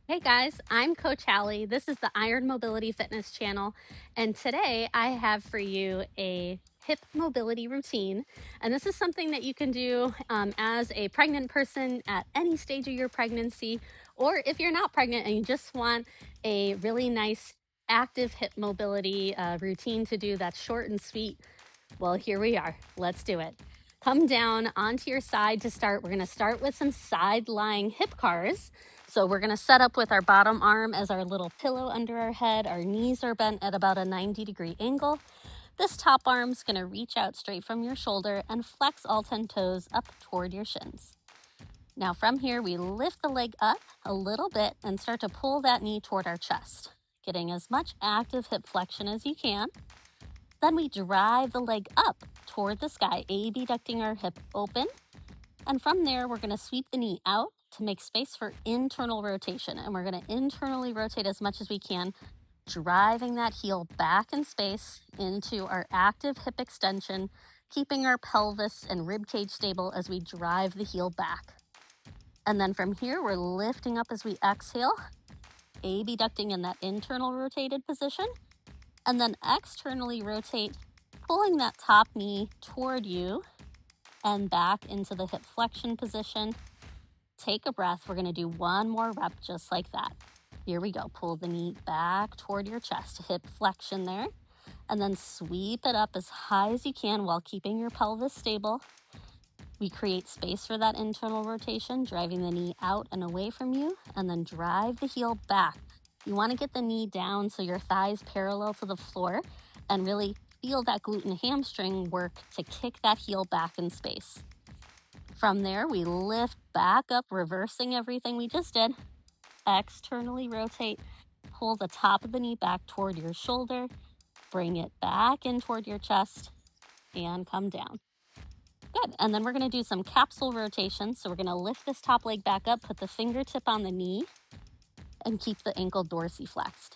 Hey guys, I'm Coach Hallie. This is the Iron Mobility Fitness channel, and today I have for you a hip mobility routine. And this is something that you can do as a pregnant person at any stage of your pregnancy, or if you're not pregnant and you just want a really nice active hip mobility routine to do that's short and sweet. Well, here we are. Let's do it. Come down onto your side to start. We're going to start with some side lying hip cars. So we're going to set up with our bottom arm as our little pillow under our head. Our knees are bent at about a 90-degree angle. This top arm's going to reach out straight from your shoulder and flex all 10 toes up toward your shins. Now from here, we lift the leg up a little bit and start to pull that knee toward our chest, getting as much active hip flexion as you can. Then we drive the leg up toward the sky, abducting our hip open. And from there, we're going to sweep the knee out to make space for internal rotation. And we're going to internally rotate as much as we can, driving that heel back in space into our active hip extension, keeping our pelvis and rib cage stable as we drive the heel back. And then from here, we're lifting up as we exhale, abducting in that internal rotated position, and then externally rotate, pulling that top knee toward you and back into the hip flexion position. Take a breath. We're going to do one more rep just like that. Here we go. Pull the knee back toward your chest, hip flexion there, and then sweep it up as high as you can while keeping your pelvis stable. We create space for that internal rotation, driving the knee out and away from you, and then drive the heel back. You want to get the knee down so your thighs parallel to the floor and really feel that glute and hamstring work to kick that heel back in space. From there, we lift back up, reversing everything we just did. Externally rotate, pull the top of the knee back toward your shoulder, bring it back in toward your chest, and come down. Good. And then we're going to do some capsule rotation. So we're going to lift this top leg back up, put the fingertip on the knee, and keep the ankle dorsiflexed.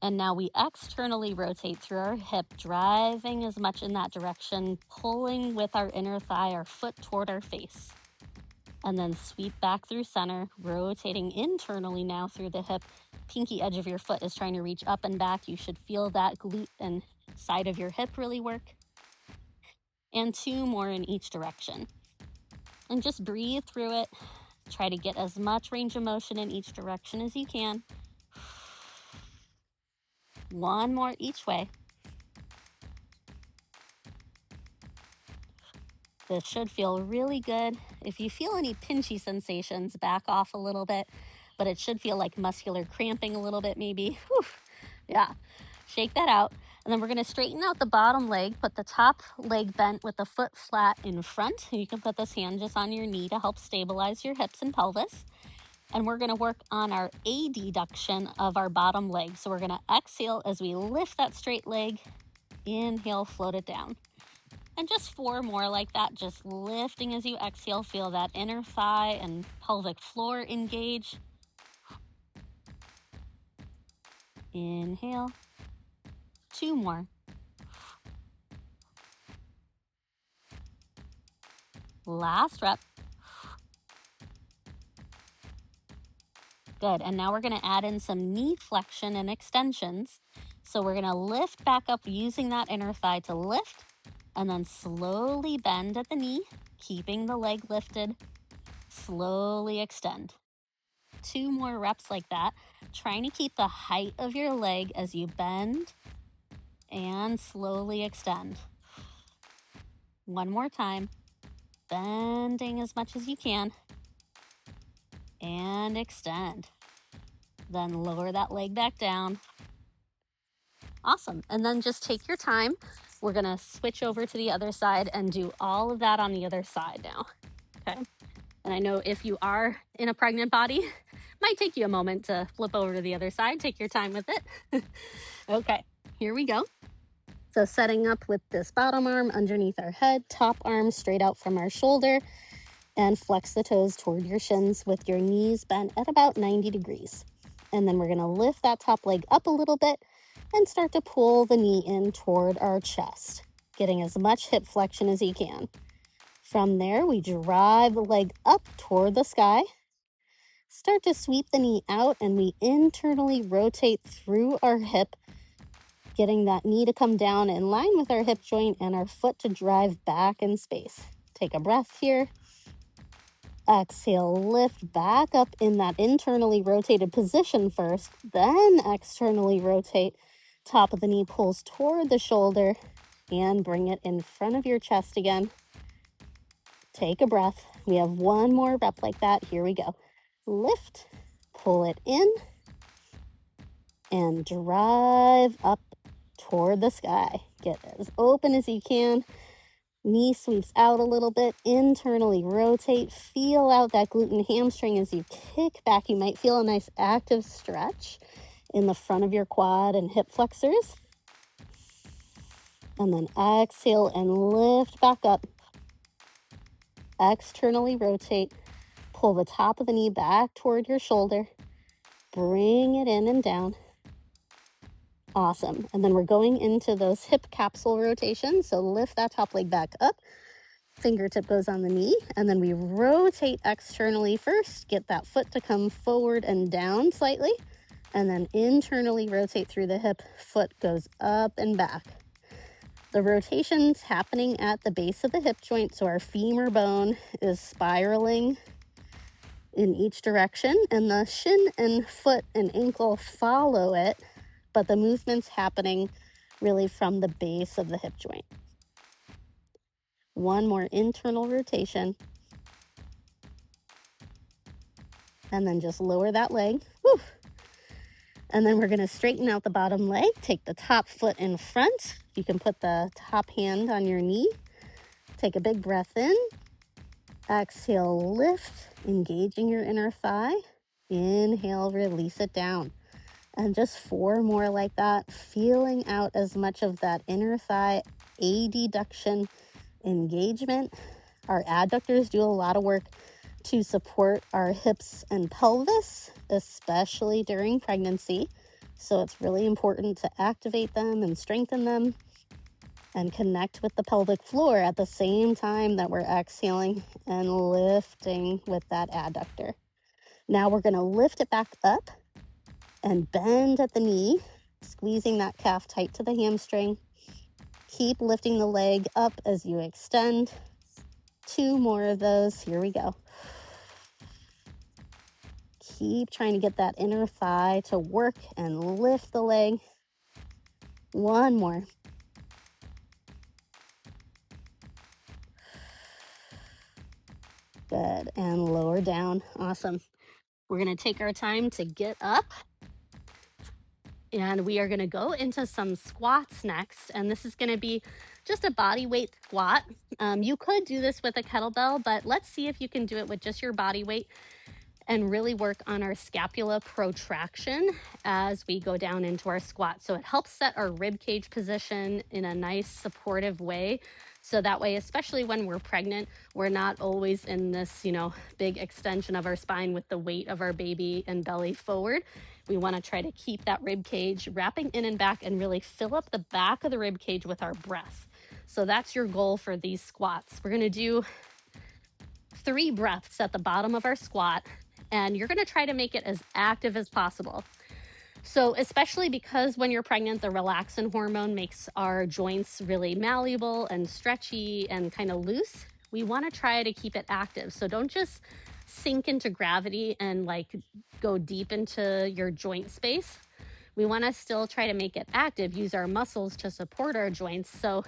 And now we externally rotate through our hip, driving as much in that direction, pulling with our inner thigh, our foot toward our face. And then sweep back through center, rotating internally now through the hip. Pinky edge of your foot is trying to reach up and back. You should feel that glute and side of your hip really work. And 2 more in each direction. And just breathe through it. Try to get as much range of motion in each direction as you can. 1 more each way. This should feel really good. If you feel any pinchy sensations, back off a little bit, but it should feel like muscular cramping a little bit maybe. Whew. Yeah, shake that out. And then we're going to straighten out the bottom leg, put the top leg bent with the foot flat in front. You can put this hand just on your knee to help stabilize your hips and pelvis. And we're going to work on our adduction of our bottom leg. So we're going to exhale as we lift that straight leg. Inhale, float it down. And just 4 more like that, just lifting as you exhale. Feel that inner thigh and pelvic floor engage. Inhale. 2 more. Last rep. Good. And now we're going to add in some knee flexion and extensions. So we're going to lift back up using that inner thigh to lift, and then slowly bend at the knee, keeping the leg lifted. Slowly extend. 2 more reps like that, trying to keep the height of your leg as you bend and slowly extend. 1 more time, bending as much as you can and extend. Then lower that leg back down. Awesome. And then just take your time. We're going to switch over to the other side and do all of that on the other side now. Okay. And I know if you are in a pregnant body, it might take you a moment to flip over to the other side. Take your time with it. Okay, here we go. So setting up with this bottom arm underneath our head, top arm straight out from our shoulder, and flex the toes toward your shins with your knees bent at about 90 degrees. And then we're going to lift that top leg up a little bit and start to pull the knee in toward our chest, getting as much hip flexion as you can. From there, we drive the leg up toward the sky, Start to sweep the knee out, and we internally rotate through our hip, getting that knee to come down in line with our hip joint and our foot to drive back in space. Take a breath here. Exhale, lift back up in that internally rotated position first, then externally rotate. Top of the knee pulls toward the shoulder and bring it in front of your chest again. Take a breath. We have one more rep like that. Here we go. Lift, pull it in, and drive up toward the sky. Get as open as you can. Knee sweeps out a little bit, internally rotate, feel out that glute and hamstring as you kick back. You might feel a nice active stretch in the front of your quad and hip flexors. And then exhale and lift back up. Externally rotate, pull the top of the knee back toward your shoulder, bring it in and down. Awesome. And then we're going into those hip capsule rotations. So lift that top leg back up. Fingertip goes on the knee, and then we rotate externally first, get that foot to come forward and down slightly, and then internally rotate through the hip, foot goes up and back. The rotation's happening at the base of the hip joint, so our femur bone is spiraling in each direction, and the shin and foot and ankle follow it, but the movement's happening really from the base of the hip joint. One more internal rotation. And then just lower that leg. Woo. And then we're going to straighten out the bottom leg. Take the top foot in front. You can put the top hand on your knee. Take a big breath in. Exhale, lift, engaging your inner thigh. Inhale, release it down. And just 4 more like that, feeling out as much of that inner thigh adduction engagement. Our adductors do a lot of work to support our hips and pelvis, especially during pregnancy. So it's really important to activate them and strengthen them and connect with the pelvic floor at the same time that we're exhaling and lifting with that adductor. Now we're going to lift it back up and bend at the knee, squeezing that calf tight to the hamstring. Keep lifting the leg up as you extend. 2 more of those. Here we go. Keep trying to get that inner thigh to work and lift the leg. 1 more. Good. And lower down. Awesome. We're going to take our time to get up. And we are going to go into some squats next. And this is going to be just a body weight squat. You could do this with a kettlebell, but let's see if you can do it with just your body weight and really work on our scapula protraction as we go down into our squat. So it helps set our rib cage position in a nice supportive way. So that way, especially when we're pregnant, we're not always in this, big extension of our spine with the weight of our baby and belly forward. We want to try to keep that rib cage wrapping in and back and really fill up the back of the rib cage with our breath. So that's your goal for these squats. We're going to do 3 breaths at the bottom of our squat, and you're going to try to make it as active as possible. So especially because when you're pregnant, the relaxin hormone makes our joints really malleable and stretchy and kind of loose. We want to try to keep it active. So don't just sink into gravity and go deep into your joint space. We want to still try to make it active, use our muscles to support our joints. So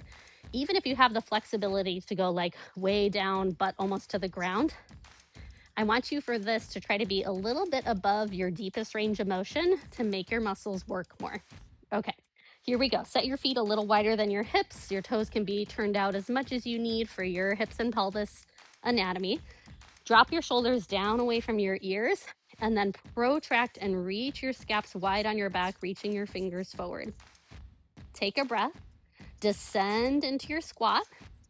even if you have the flexibility to go way down, but almost to the ground, I want you for this to try to be a little bit above your deepest range of motion to make your muscles work more. Okay, here we go. Set your feet a little wider than your hips. Your toes can be turned out as much as you need for your hips and pelvis anatomy. Drop your shoulders down away from your ears, and then protract and reach your scaps wide on your back, reaching your fingers forward. Take a breath. Descend into your squat,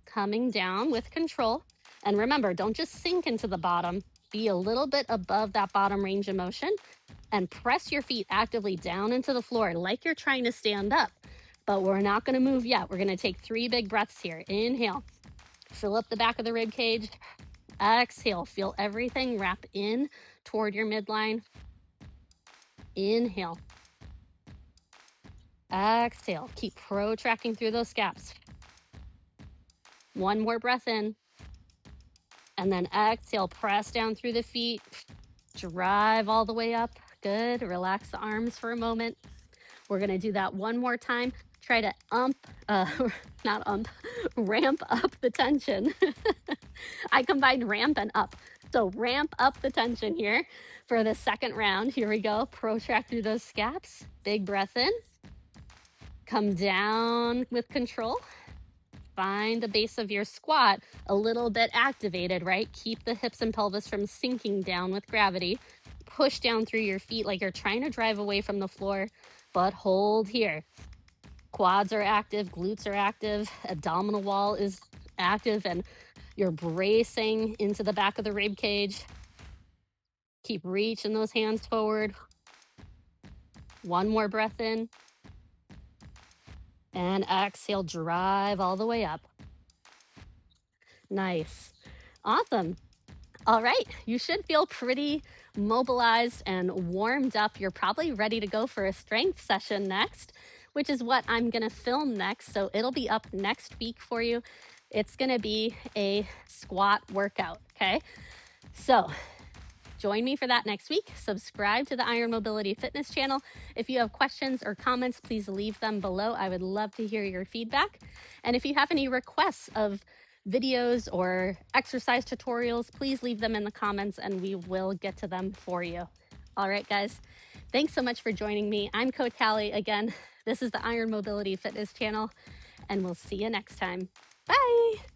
coming down with control. And remember, don't just sink into the bottom. Be a little bit above that bottom range of motion and press your feet actively down into the floor like you're trying to stand up. But we're not going to move yet. We're going to take 3 big breaths here. Inhale, fill up the back of the rib cage. Exhale, feel everything wrap in toward your midline. Inhale. Exhale. Keep protracting through those scaps. One more breath in. And then exhale, press down through the feet. Drive all the way up. Good. Relax the arms for a moment. We're going to do that one more time. Try to ramp up the tension. I combined ramp and up. So ramp up the tension here for the second round. Here we go. Protract through those scaps. Big breath in. Come down with control. Find the base of your squat a little bit activated, right? Keep the hips and pelvis from sinking down with gravity. Push down through your feet like you're trying to drive away from the floor, but hold here. Quads are active, glutes are active, abdominal wall is active, and you're bracing into the back of the rib cage. Keep reaching those hands forward. One more breath in. And exhale, drive all the way up. Nice. Awesome. All right, you should feel pretty mobilized and warmed up. You're probably ready to go for a strength session next, which is what I'm going to film next. So it'll be up next week for you. It's going to be a squat workout. Okay. So join me for that next week. Subscribe to the Iron Mobility Fitness channel. If you have questions or comments, please leave them below. I would love to hear your feedback. And if you have any requests of videos or exercise tutorials, please leave them in the comments and we will get to them for you. All right, guys, thanks so much for joining me. I'm Coach Hallie. Again, this is the Iron Mobility Fitness channel, and we'll see you next time. Bye.